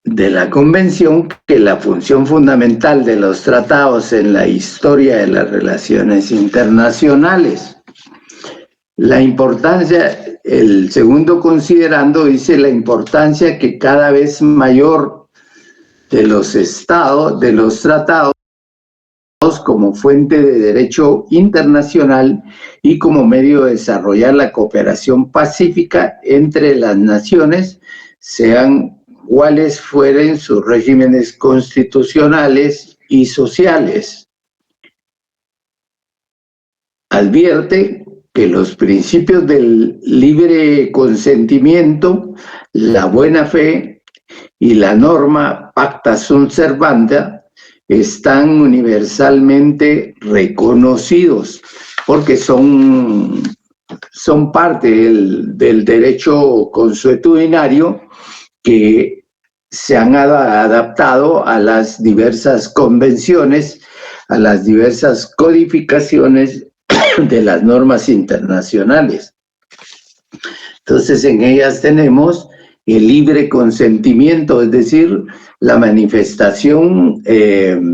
de la Convención que la función fundamental de los tratados en la historia de las relaciones internacionales. La importancia, el segundo considerando dice la importancia que cada vez mayor de los estados, de los tratados como fuente de derecho internacional y como medio de desarrollar la cooperación pacífica entre las naciones, sean cuales fueren sus regímenes constitucionales y sociales. Advierte que los principios del libre consentimiento, la buena fe y la norma pacta sunt servanda están universalmente reconocidos porque son parte del derecho consuetudinario que se han adaptado a las diversas convenciones, a las diversas codificaciones de las normas internacionales. Entonces, en ellas tenemos el libre consentimiento, es decir, la manifestación de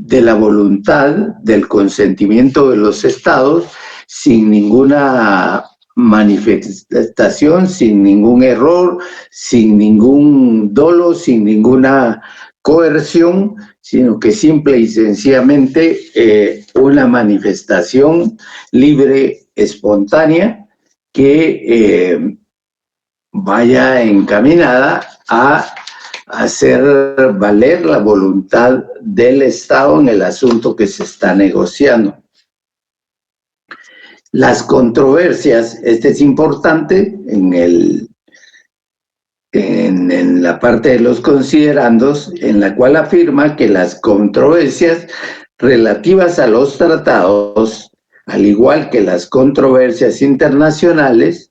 la voluntad, del consentimiento de los estados, sin ninguna manifestación, sin ningún error, sin ningún dolo, sin ninguna coerción, sino que simple y sencillamente una manifestación libre, espontánea, que vaya encaminada a hacer valer la voluntad del Estado en el asunto que se está negociando. Las controversias, este es importante en la parte de los considerandos, en la cual afirma que las controversias relativas a los tratados, al igual que las controversias internacionales,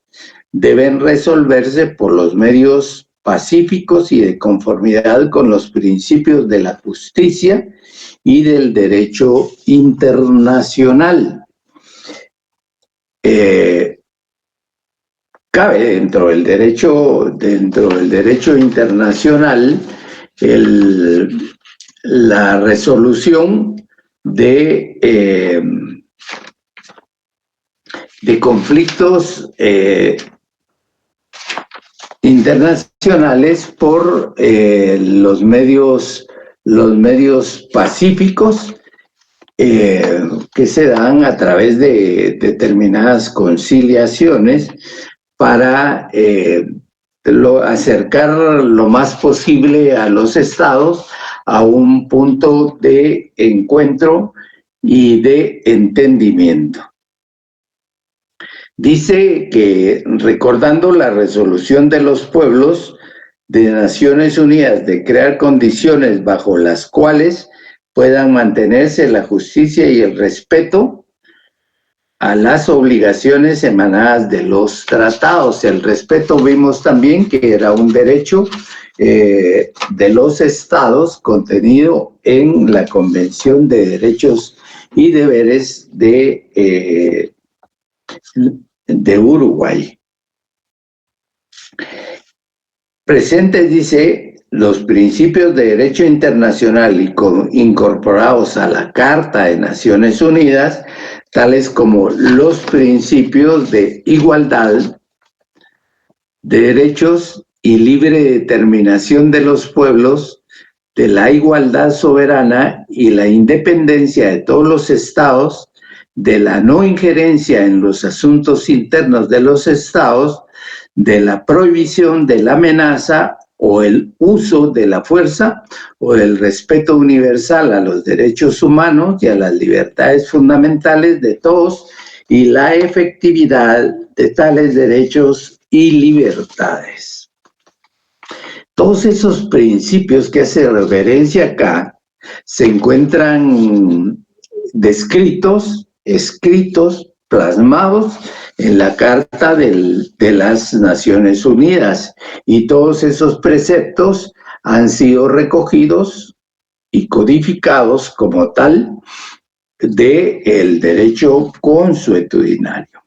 deben resolverse por los medios pacíficos y de conformidad con los principios de la justicia y del derecho internacional. Cabe dentro del derecho internacional la resolución de conflictos internacionales por los medios pacíficos que se dan a través de determinadas conciliaciones para acercar lo más posible a los estados a un punto de encuentro y de entendimiento. Dice que, recordando la resolución de los pueblos de Naciones Unidas de crear condiciones bajo las cuales puedan mantenerse la justicia y el respeto a las obligaciones emanadas de los tratados. El respeto vimos también que era un derecho de los estados contenido en la Convención de Derechos y Deberes de Uruguay. Presentes, dice, los principios de derecho internacional incorporados a la Carta de Naciones Unidas, tales como los principios de igualdad, de derechos y libre determinación de los pueblos, de la igualdad soberana y la independencia de todos los estados, de la no injerencia en los asuntos internos de los estados, de la prohibición de la amenaza o el uso de la fuerza o del respeto universal a los derechos humanos y a las libertades fundamentales de todos y la efectividad de tales derechos y libertades. Todos esos principios que hace referencia acá se encuentran descritos, escritos, plasmados en la Carta de las Naciones Unidas, y todos esos preceptos han sido recogidos y codificados como tal del derecho consuetudinario.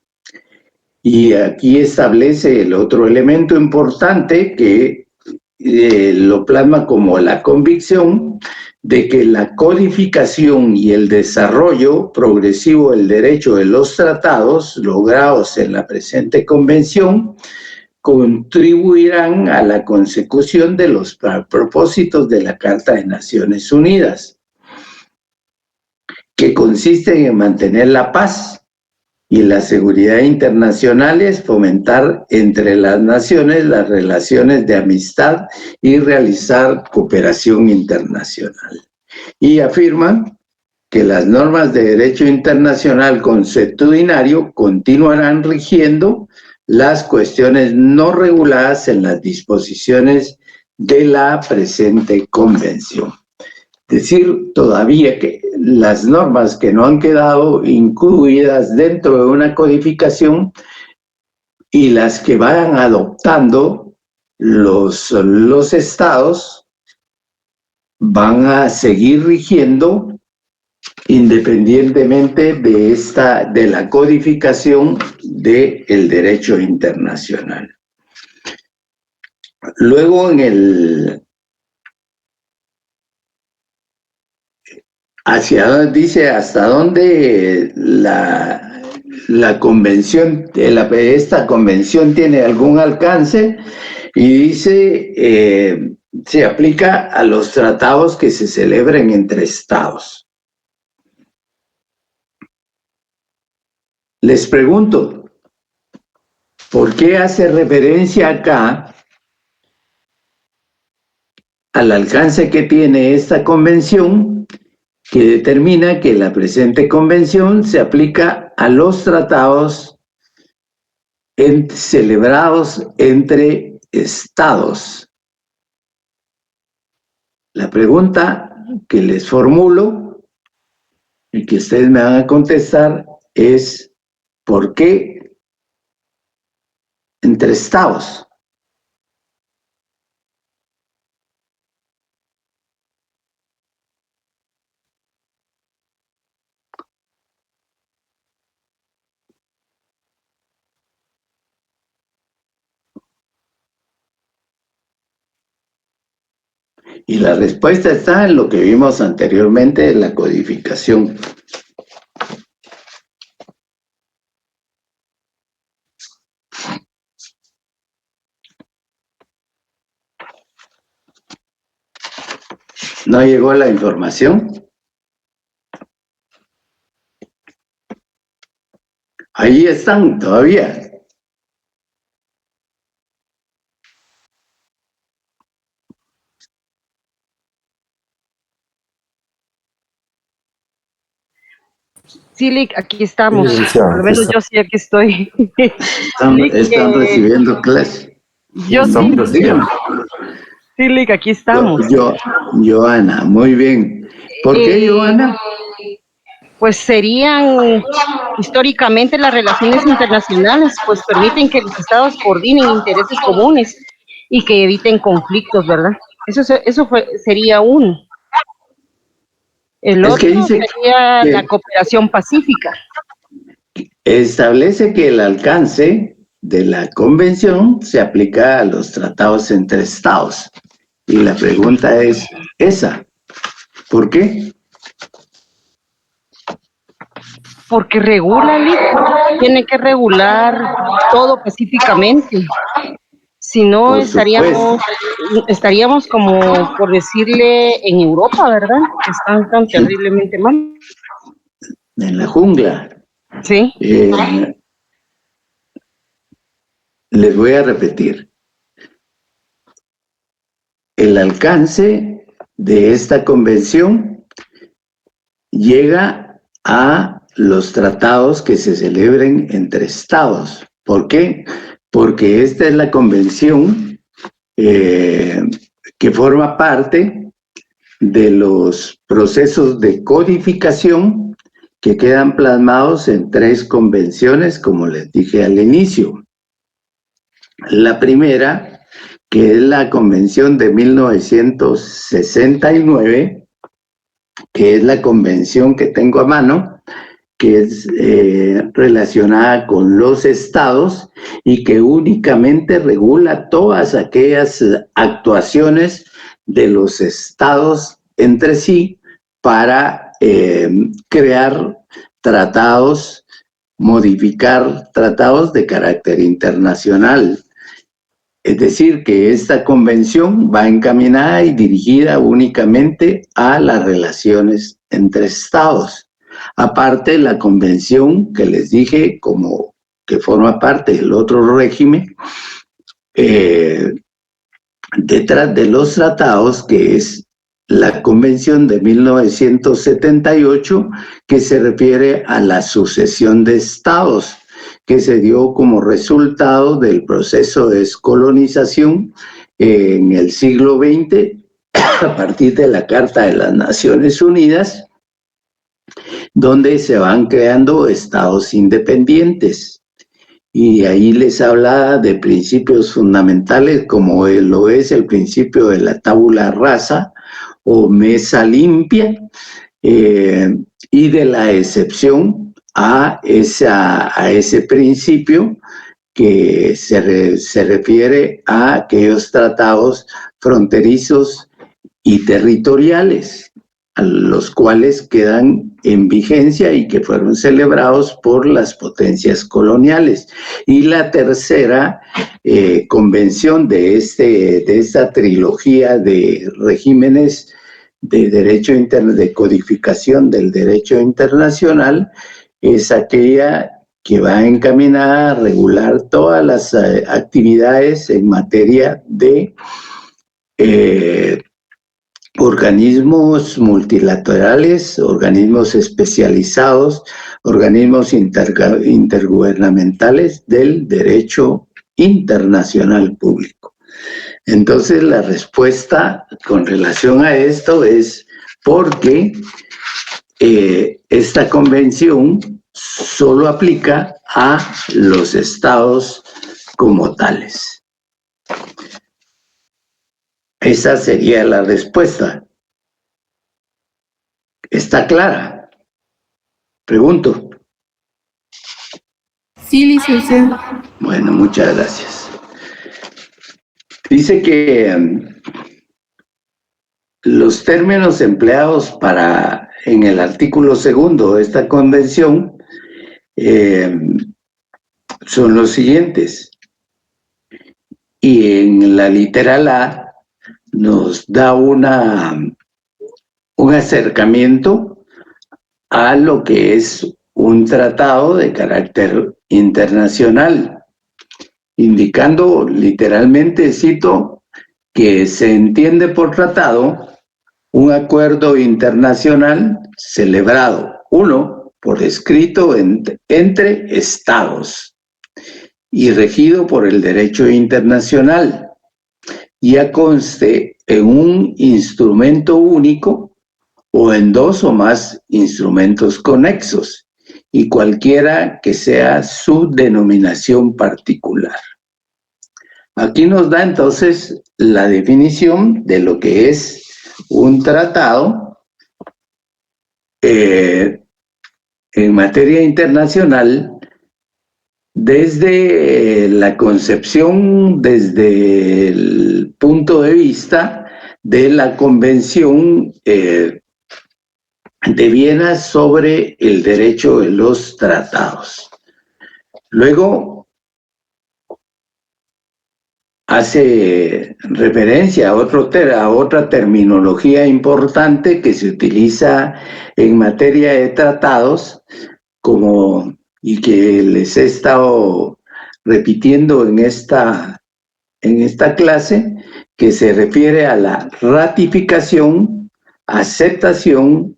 Y aquí establece el otro elemento importante que lo plasma como la convicción de que la codificación y el desarrollo progresivo del derecho de los tratados logrados en la presente convención contribuirán a la consecución de los propósitos de la Carta de Naciones Unidas, que consisten en mantener la paz y la seguridad internacionales, fomentar entre las naciones las relaciones de amistad y realizar cooperación internacional. Y afirman que las normas de derecho internacional consuetudinario continuarán rigiendo las cuestiones no reguladas en las disposiciones de la presente convención. Es decir, todavía que las normas que no han quedado incluidas dentro de una codificación y las que vayan adoptando los estados van a seguir rigiendo independientemente de la codificación del derecho internacional. Luego dice hasta dónde la convención, esta convención tiene algún alcance, y dice se aplica a los tratados que se celebren entre estados. Les pregunto, ¿por qué hace referencia acá al alcance que tiene esta convención, que determina que la presente convención se aplica a los tratados celebrados entre estados? La pregunta que les formulo y que ustedes me van a contestar es: ¿por qué entre estados? Y la respuesta está en lo que vimos anteriormente, en la codificación. ¿No llegó la información? Ahí están todavía. Sí, Lick, aquí estamos. Por lo menos yo sí, aquí estoy. Están recibiendo clase. Yo sí. Sí, Lick, aquí estamos. Joana, muy bien. ¿Por qué, Joana? Pues serían históricamente las relaciones internacionales, pues permiten que los estados coordinen intereses comunes y que eviten conflictos, ¿verdad? Eso sería uno. El otro sería la cooperación pacífica. Establece que el alcance de la convención se aplica a los tratados entre estados. Y la pregunta es esa: ¿por qué? Porque tiene que regular todo pacíficamente. Si no, estaríamos como, por decirle, en Europa, ¿verdad? Están tan terriblemente mal. En la jungla. Sí. Les voy a repetir. El alcance de esta convención llega a los tratados que se celebren entre estados. ¿Por qué? Porque esta es la convención que forma parte de los procesos de codificación que quedan plasmados en 3 convenciones, como les dije al inicio. La primera, que es la Convención de 1969, que es la convención que tengo a mano, que es relacionada con los estados y que únicamente regula todas aquellas actuaciones de los estados entre sí para crear tratados, modificar tratados de carácter internacional. Es decir, que esta convención va encaminada y dirigida únicamente a las relaciones entre estados. Aparte, la convención que les dije, como que forma parte del otro régimen, detrás de los tratados, que es la convención de 1978, que se refiere a la sucesión de estados, que se dio como resultado del proceso de descolonización en el siglo XX, a partir de la Carta de las Naciones Unidas, donde se van creando estados independientes. Y ahí les habla de principios fundamentales, como lo es el principio de la tabula rasa o mesa limpia, y de la excepción a ese principio que se refiere a aquellos tratados fronterizos y territoriales, a los cuales quedan en vigencia y que fueron celebrados por las potencias coloniales. Y la tercera convención de esta trilogía de regímenes de derecho de codificación del derecho internacional es aquella que va encaminada a regular todas las actividades en materia de organismos multilaterales, organismos especializados, organismos intergubernamentales del derecho internacional público. Entonces, la respuesta con relación a esto es porque esta convención solo aplica a los estados como tales. Esa sería la respuesta. ¿Está clara? Pregunto. Sí, licenciado. Bueno, muchas gracias. Dice que los términos empleados en el artículo 2 de esta convención son los siguientes. Y en la literal A nos da un acercamiento a lo que es un tratado de carácter internacional, indicando literalmente, cito, que se entiende por tratado un acuerdo internacional celebrado, uno, por escrito entre estados y regido por el derecho internacional, ya conste en un instrumento único o en dos o más instrumentos conexos, y cualquiera que sea su denominación particular. Aquí nos da entonces la definición de lo que es un tratado en materia internacional desde la concepción, desde el punto de vista de la Convención de Viena sobre el derecho de los tratados. Luego hace referencia a otra terminología importante que se utiliza en materia de tratados, y que les he estado repitiendo en esta clase, que se refiere a la ratificación, aceptación,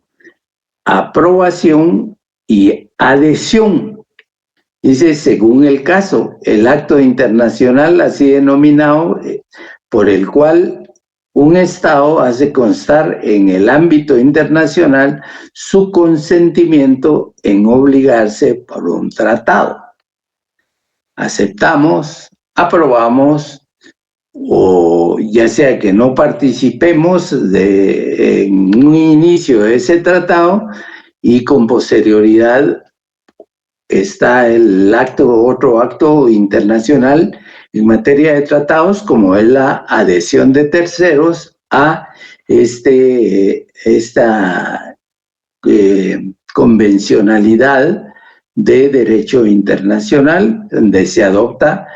aprobación y adhesión. Dice, según el caso, el acto internacional así denominado, por el cual un Estado hace constar en el ámbito internacional su consentimiento en obligarse por un tratado. Aceptamos, aprobamos, o ya sea que no participemos en un inicio de ese tratado y con posterioridad está otro acto internacional en materia de tratados, como es la adhesión de terceros a esta convencionalidad de derecho internacional, donde se adopta,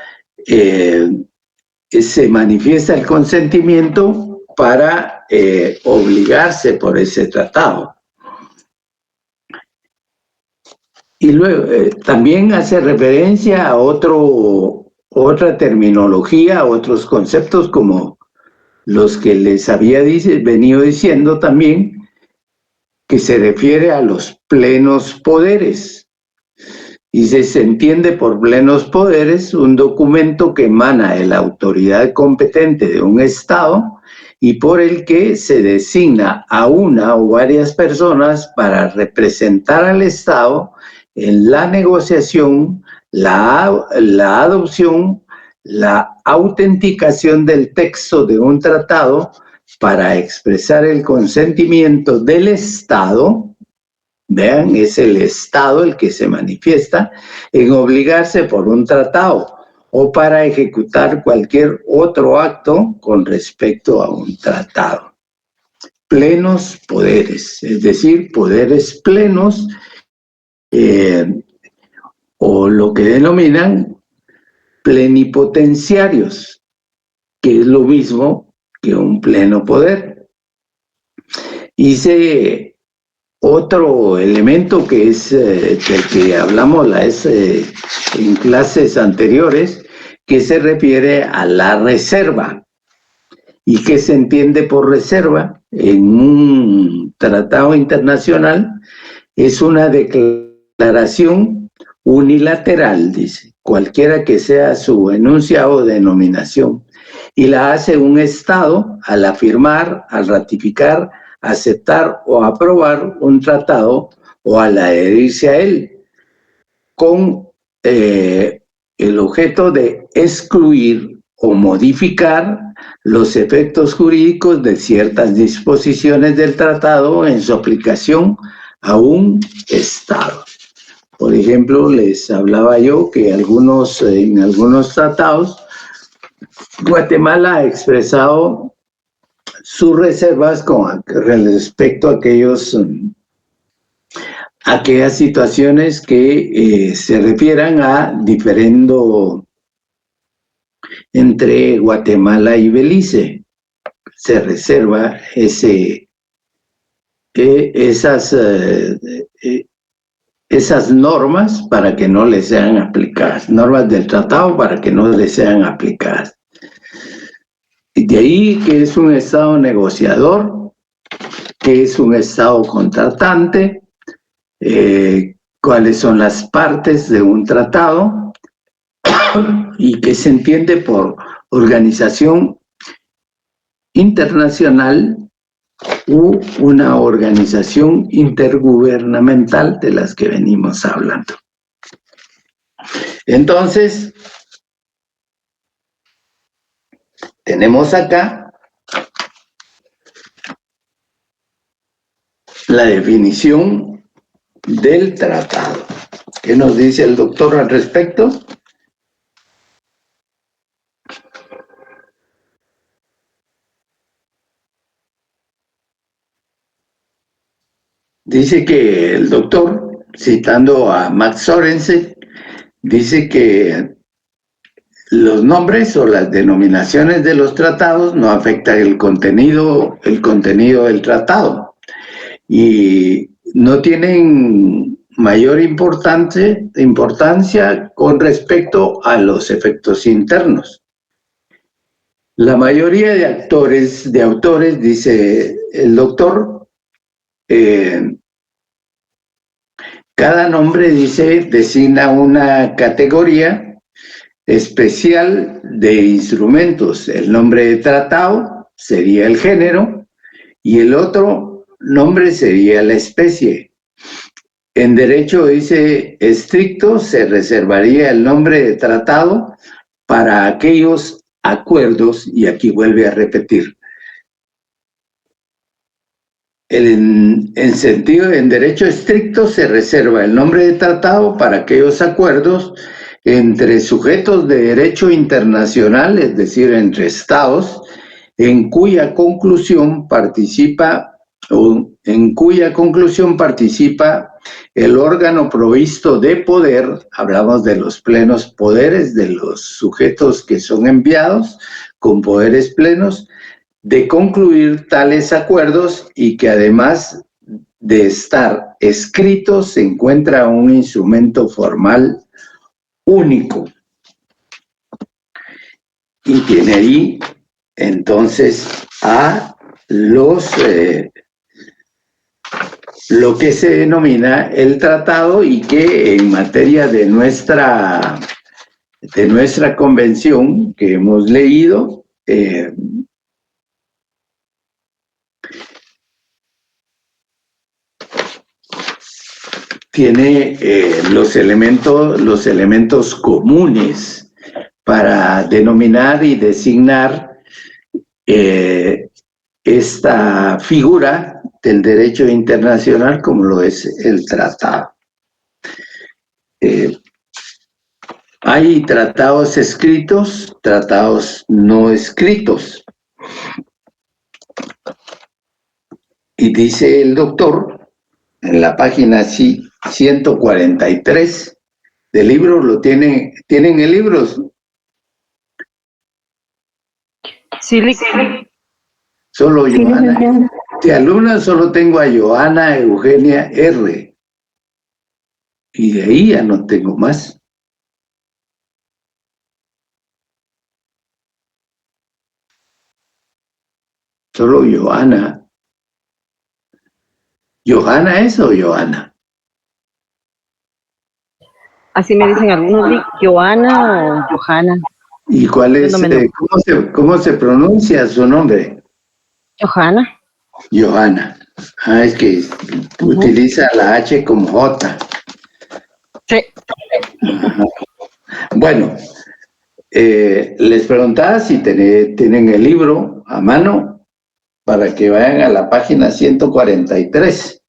se manifiesta el consentimiento para obligarse por ese tratado. Y luego también hace referencia a otra terminología, a otros conceptos como los que les había venido diciendo también, que se refiere a los plenos poderes. Y se entiende por plenos poderes un documento que emana de la autoridad competente de un Estado y por el que se designa a una o varias personas para representar al Estado en la negociación, la adopción, la autenticación del texto de un tratado para expresar el consentimiento del Estado. Vean, es el Estado el que se manifiesta en obligarse por un tratado o para ejecutar cualquier otro acto con respecto a un tratado. Plenos poderes, es decir, poderes plenos, o lo que denominan plenipotenciarios, que es lo mismo que un pleno poder. Otro elemento que es del que hablamos en clases anteriores, que se refiere a la reserva. ¿Y qué se entiende por reserva? En un tratado internacional es una declaración unilateral, dice, cualquiera que sea su enunciado o denominación, y la hace un Estado al afirmar, al ratificar, aceptar o aprobar un tratado o al adherirse a él, con el objeto de excluir o modificar los efectos jurídicos de ciertas disposiciones del tratado en su aplicación a un Estado. Por ejemplo, les hablaba yo que en algunos tratados Guatemala ha expresado sus reservas con respecto a aquellas situaciones que se refieran a diferendo entre Guatemala y Belice. Se reserva esas normas para que no les sean aplicadas, normas del tratado para que no les sean aplicadas. Y de ahí que es un Estado negociador, que es un Estado contratante, cuáles son las partes de un tratado y que se entiende por organización internacional u una organización intergubernamental de las que venimos hablando. Entonces, tenemos acá la definición del tratado. ¿Qué nos dice el doctor al respecto? Dice que el doctor, citando a Max Sorensen, dice que los nombres o las denominaciones de los tratados no afectan el contenido del tratado y no tienen mayor importancia con respecto a los efectos internos. La mayoría de autores, dice el doctor, cada nombre, dice, designa una categoría especial de instrumentos. El nombre de tratado sería el género y el otro nombre sería la especie. En derecho, dice, estricto, se reservaría el nombre de tratado para aquellos acuerdos, y aquí vuelve a repetir, en derecho estricto se reserva el nombre de tratado para aquellos acuerdos entre sujetos de derecho internacional, es decir, entre estados, en cuya conclusión participa el órgano provisto de poder. Hablamos de los plenos poderes de los sujetos que son enviados con poderes plenos, de concluir tales acuerdos, y que además de estar escritos se encuentra un instrumento formal único. Y tiene ahí entonces a lo que se denomina el tratado, y que en materia de nuestra convención que hemos leído, tiene los elementos comunes para denominar y designar esta figura del derecho internacional, como lo es el tratado. Hay tratados escritos, tratados no escritos. Y dice el doctor en la página 143 del libro, ¿tienen el libro? Sí, Solo Johanna. De alumna solo tengo a Johanna Eugenia R. Y de ahí ya no tengo más. Solo Johanna. ¿Johanna es o Johanna? Así me dicen algunos, Johanna o Johanna. ¿Y cuál es, cómo se pronuncia su nombre? Johanna. Johanna. Ah, es que utiliza la H como J. Sí. Bueno, les preguntaba si tienen el libro a mano para que vayan a la página 143.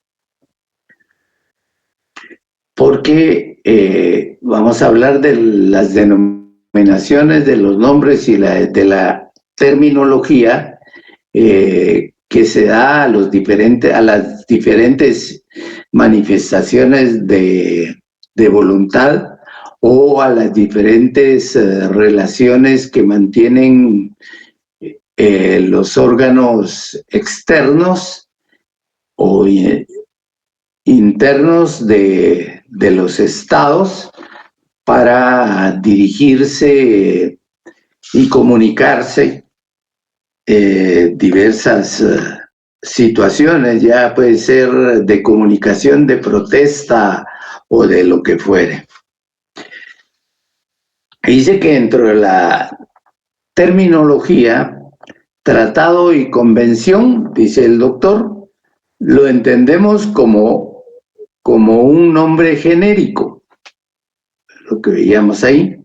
Porque vamos a hablar de las denominaciones de los nombres y de la terminología que se da a las diferentes manifestaciones de voluntad, o a las diferentes relaciones que mantienen los órganos externos o internos de los estados para dirigirse y comunicarse diversas situaciones, ya puede ser de comunicación, de protesta o de lo que fuere. Dice que dentro de la terminología, tratado y convención, dice el doctor, lo entendemos como un nombre genérico, lo que veíamos ahí.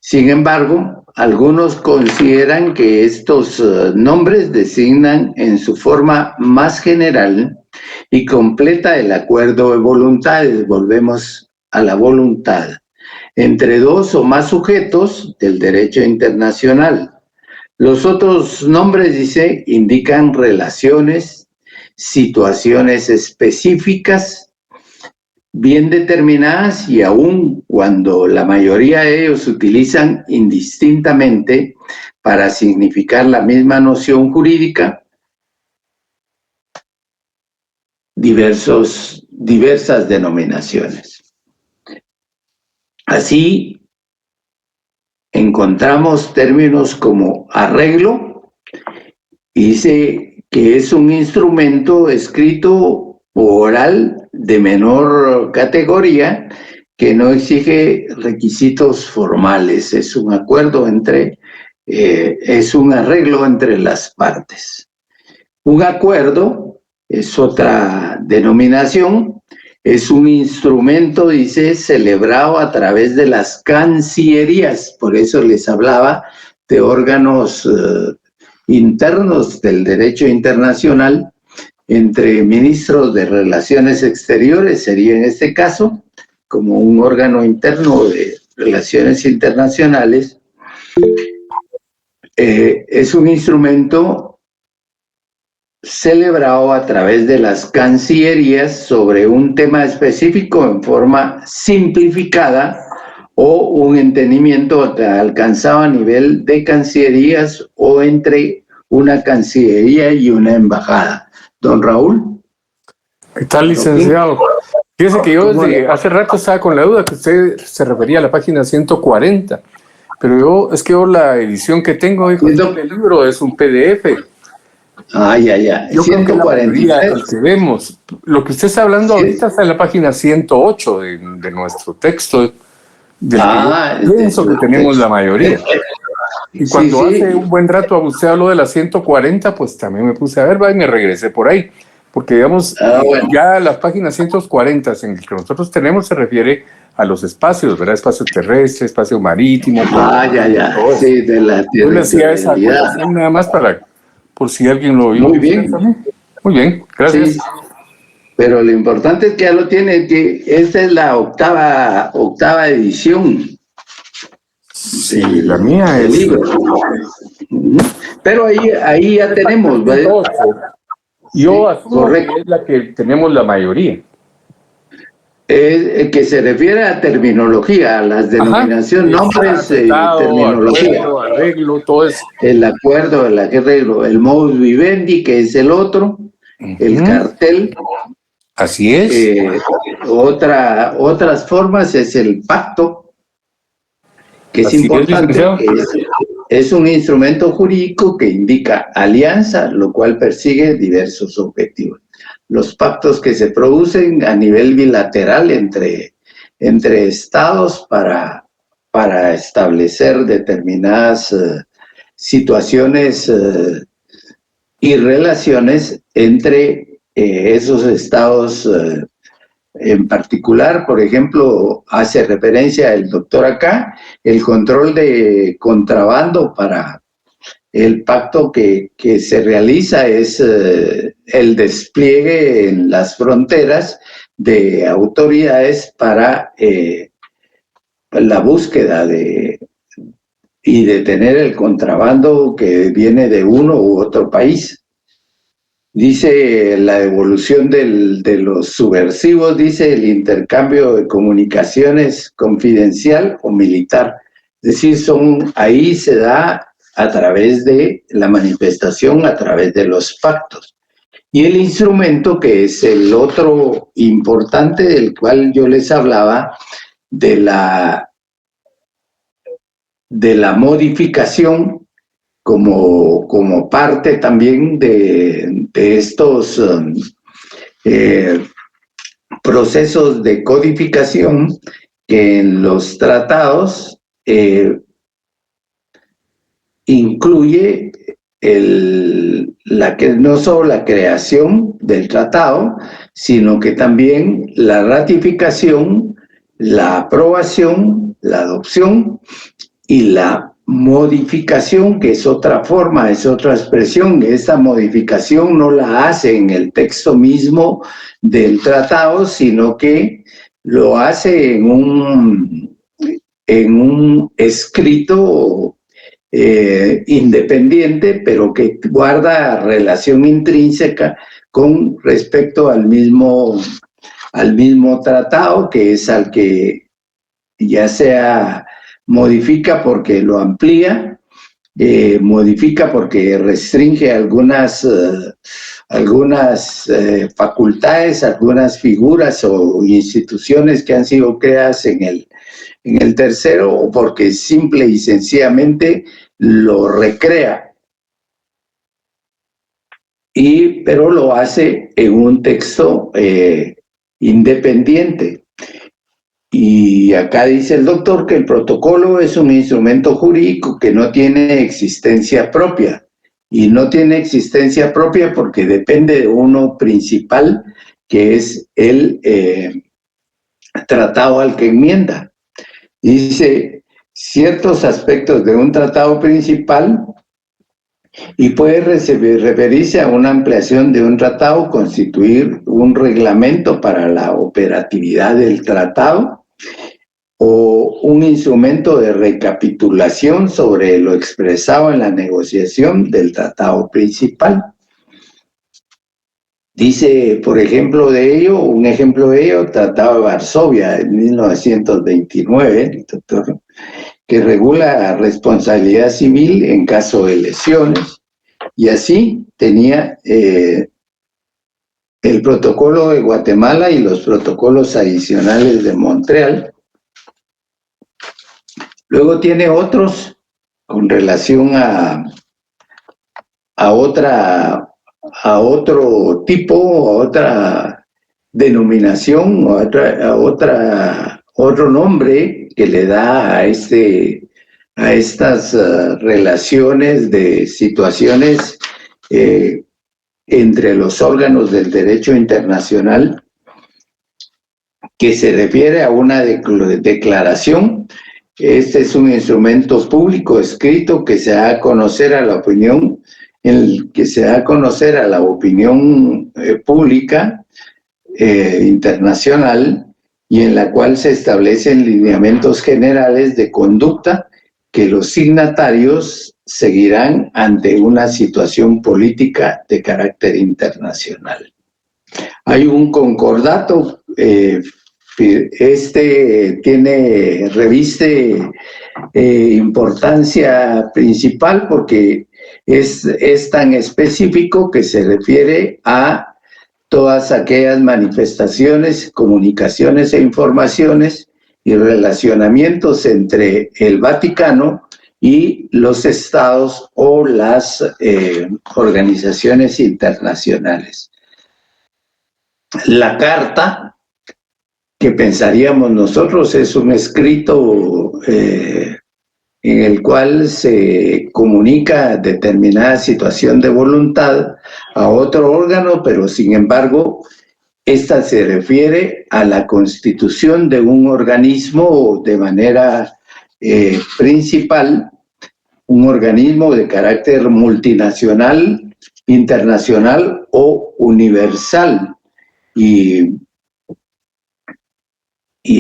Sin embargo, algunos consideran que estos nombres designan en su forma más general y completa el acuerdo de voluntades, volvemos a la voluntad, entre dos o más sujetos del derecho internacional. Los otros nombres, dice, indican relaciones, situaciones específicas, bien determinadas, y aun cuando la mayoría de ellos se utilizan indistintamente para significar la misma noción jurídica, diversas denominaciones. Así, encontramos términos como arreglo, y dice que es un instrumento escrito o oral de menor categoría que no exige requisitos formales, es un acuerdo es un arreglo entre las partes. Un acuerdo es otra denominación, es un instrumento, dice, celebrado a través de las cancillerías, por eso les hablaba de órganos internos del derecho internacional, entre ministros de Relaciones Exteriores, sería en este caso, como un órgano interno de relaciones internacionales. Es un instrumento celebrado a través de las cancillerías sobre un tema específico en forma simplificada o un entendimiento alcanzado a nivel de cancillerías o entre una cancillería y una embajada. Don Raúl. ¿Qué tal, licenciado? Fíjese que yo desde hace rato estaba con la duda que usted se refería a la página 140, pero yo la edición que tengo, dijo, el libro es un PDF. Ya. Yo creo que la mayoría que vemos, lo que usted está hablando ahorita está en la página 108 de nuestro texto, del que yo pienso que tenemos la mayoría. Y cuando hace un buen rato usted habló de la 140, pues también me puse a ver, y me regresé por ahí. Porque, digamos, ya las páginas 140 en las que nosotros tenemos se refiere a los espacios, ¿verdad? Espacio terrestre, espacio marítimo. Ya. Sí, de la tierra. Yo le hacía esa acotación nada más por si alguien lo vio. Muy bien. Muy bien, gracias. Sí. Pero lo importante es que ya lo tiene, que esta es la octava edición. Sí, la mía es libro. Pero ahí ya tenemos, ¿verdad? Yo asumo que es la que tenemos la mayoría. Que se refiere a terminología, a las denominaciones, nombres, terminología. Arreglo, todo eso. El acuerdo, el arreglo, el modus vivendi, que es el otro, el cartel. Así es. Otras formas es el pacto, que es importante. Es un instrumento jurídico que indica alianza, lo cual persigue diversos objetivos. Los pactos que se producen a nivel bilateral entre estados para establecer determinadas situaciones y relaciones entre esos estados en particular. Por ejemplo, hace referencia el doctor acá, el control de contrabando para el pacto que se realiza es el despliegue en las fronteras de autoridades para la búsqueda y detener el contrabando que viene de uno u otro país. Dice la evolución de los subversivos, dice el intercambio de comunicaciones confidencial o militar. Es decir, ahí se da a través de la manifestación, a través de los pactos. Y el instrumento, que es el otro importante del cual yo les hablaba, de la modificación como parte también de estos procesos de codificación que en los tratados incluye no solo la creación del tratado, sino que también la ratificación, la aprobación, la adopción y la modificación, que es otra forma, es otra expresión. Esta modificación no la hace en el texto mismo del tratado, sino que lo hace en un escrito independiente, pero que guarda relación intrínseca con respecto al mismo tratado, que es al que ya sea modifica porque lo amplía, modifica porque restringe algunas facultades, algunas figuras o instituciones que han sido creadas en el tercero, o porque simple y sencillamente lo recrea. Pero lo hace en un texto independiente. Y acá dice el doctor que el protocolo es un instrumento jurídico que no tiene existencia propia. Y no tiene existencia propia porque depende de uno principal, que es el tratado al que enmienda. Dice, ciertos aspectos de un tratado principal y puede referirse a una ampliación de un tratado, constituir un reglamento para la operatividad del tratado o un instrumento de recapitulación sobre lo expresado en la negociación del tratado principal. Dice, por ejemplo, un ejemplo de ello, Tratado de Varsovia de 1929, que regula la responsabilidad civil en caso de lesiones, y así tenía el protocolo de Guatemala y los protocolos adicionales de Montreal. Luego tiene otros con relación a otro tipo, a otra denominación, a otro nombre que le da a estas relaciones de situaciones entre los órganos del derecho internacional, que se refiere a una declaración. Este es un instrumento público escrito que se da a conocer a la opinión, pública internacional, y en la cual se establecen lineamientos generales de conducta que los signatarios seguirán ante una situación política de carácter internacional. Hay un concordato, reviste importancia principal porque es tan específico que se refiere a todas aquellas manifestaciones, comunicaciones e informaciones y relacionamientos entre el Vaticano y los estados o las organizaciones internacionales. La carta, que pensaríamos nosotros, es un escrito en el cual se comunica determinada situación de voluntad a otro órgano, pero sin embargo, esta se refiere a la constitución de un organismo de manera principal, un organismo de carácter multinacional, internacional o universal. Y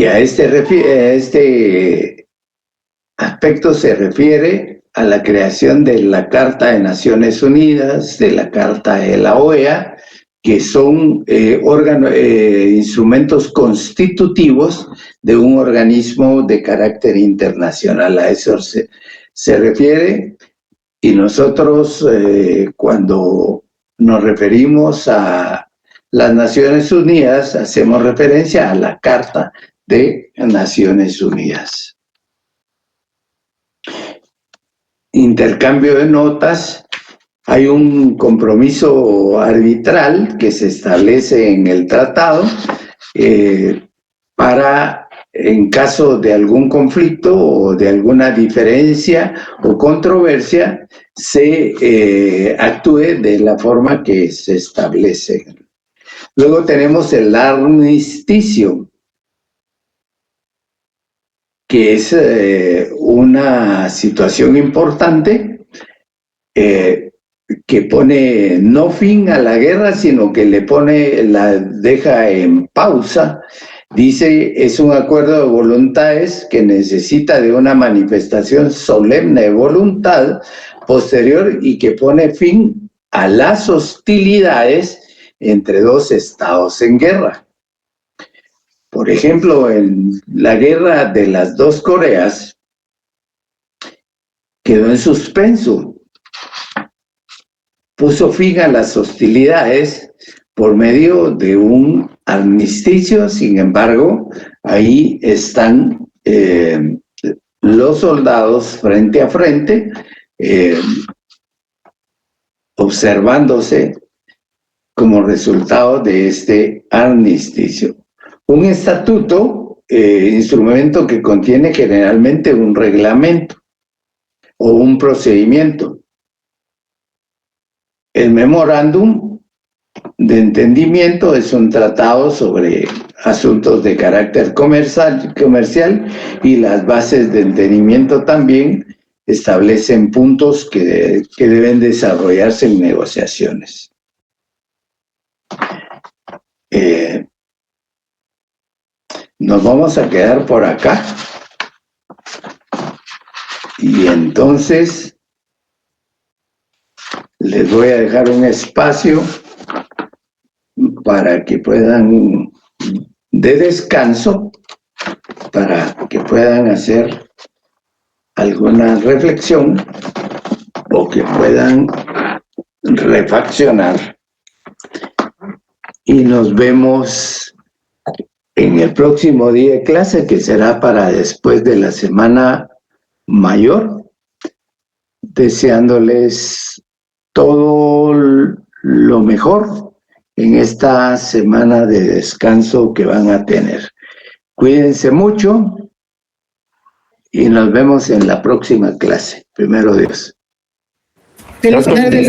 a este aspecto se refiere a la creación de la Carta de Naciones Unidas, de la Carta de la OEA, que son instrumentos constitutivos de un organismo de carácter internacional. A eso se refiere, y nosotros cuando nos referimos a las Naciones Unidas hacemos referencia a la Carta de Naciones Unidas. Intercambio de notas. Hay un compromiso arbitral que se establece en el tratado para, en caso de algún conflicto o de alguna diferencia o controversia, se actúe de la forma que se establece. Luego tenemos el armisticio, que es una situación importante que pone no fin a la guerra, sino que la deja en pausa. Dice, es un acuerdo de voluntades que necesita de una manifestación solemne de voluntad posterior y que pone fin a las hostilidades entre dos estados en guerra. Por ejemplo, en la guerra de las dos Coreas quedó en suspenso. Puso fin a las hostilidades por medio de un armisticio. Sin embargo, ahí están los soldados frente a frente, observándose como resultado de este armisticio. Un estatuto, instrumento que contiene generalmente un reglamento o un procedimiento. El memorándum de entendimiento es un tratado sobre asuntos de carácter comercial, y las bases de entendimiento también establecen puntos que deben desarrollarse en negociaciones. Nos vamos a quedar por acá. Y entonces les voy a dejar un espacio para que puedan, de descanso, para que puedan hacer alguna reflexión o que puedan refaccionar. Y nos vemos en el próximo día de clase, que será para después de la Semana Mayor, deseándoles todo lo mejor en esta semana de descanso que van a tener. Cuídense mucho y nos vemos en la próxima clase. Primero Dios. Feliz tarde.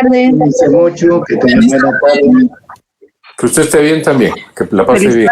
Cuídense mucho, que tengan buena tarde. Que usted esté bien también, que la pase bien.